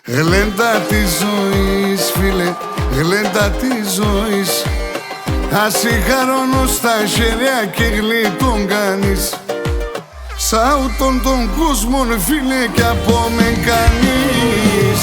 Γλέντα της ζωής, φίλε, γλέντα της ζωής. Ασυχαρώνω στα χέρια και γλίτων κάνεις. Σαούτον τον κόσμο, φίλε, κι από με κανείς.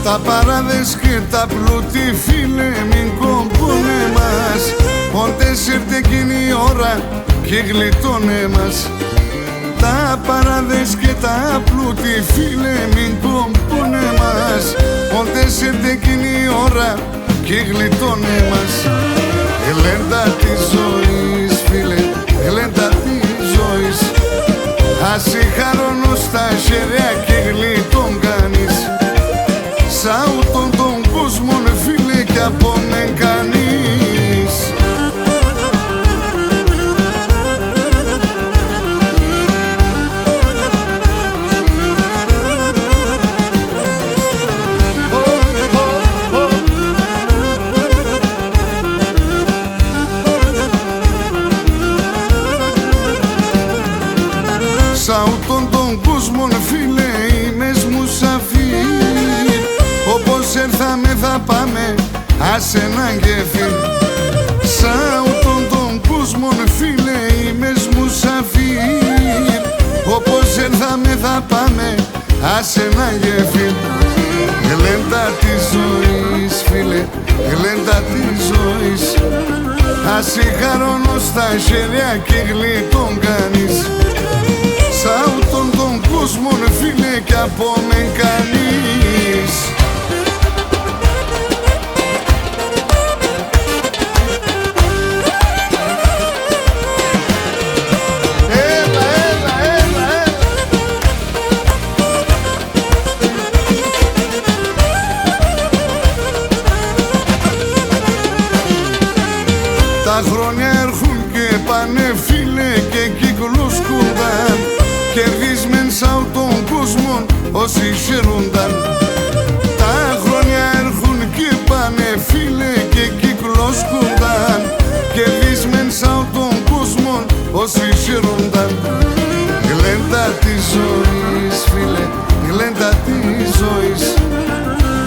Τα παράδες και τα πλούτη, φίλε, μην κομπούνε μας. Όντες ήρθε εκείνη η ώρα και γλιτώνε μας. Τα παράδες και τα πλούτη, φίλε, μην κομπούνε μας. Όντες ήρθε εκείνη η ώρα και γλιτώνε μας. Γλέντα της ζωής, φίλε, γλέντα της ζωής. Ασυχαρώνω στα χέρια και γλιτών κάνεις. Σαούτον τον κόσμο, φίλε, κι από με κανείς. Σαούτον τον κόσμο, φίλε, είμαι μουσαφίρ. Όπως έρθαμε θα πάμε, άσε έναν γεφύρ. Σαούτον τον κόσμο, φίλε, είμαι μουσαφίρ. Όπως έρθαμε θα πάμε, άσε έναν γεφύρ. Γλέντα της ζωής, φίλε, γλέντα της ζωής. Ασυχαρώνω στα χέρια και γλίτων κάνεις. Σαούτον τον κόσμο, φίλε, κι από με κανείς. Τα χρόνια έρχουν και πάνε, φίλε, και κύκλους κούνταν. Κερδίσμεν σαν τον κόσμο όσοι χαίρονταν. Τα χρόνια έρχουν και πάνε, φίλε, και κύκλους κούνταν. Κερδίσμεν σαν τον κόσμο όσοι χαίρονταν. Γλέντα της ζωής, φίλε, γλέντα της ζωής.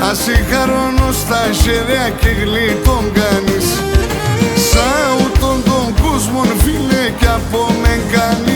Ασυχαρώνω στα χέρια και γλίτων κάνεις. Σαούτον τον κόσμο, φίλε, κι από με κανείς.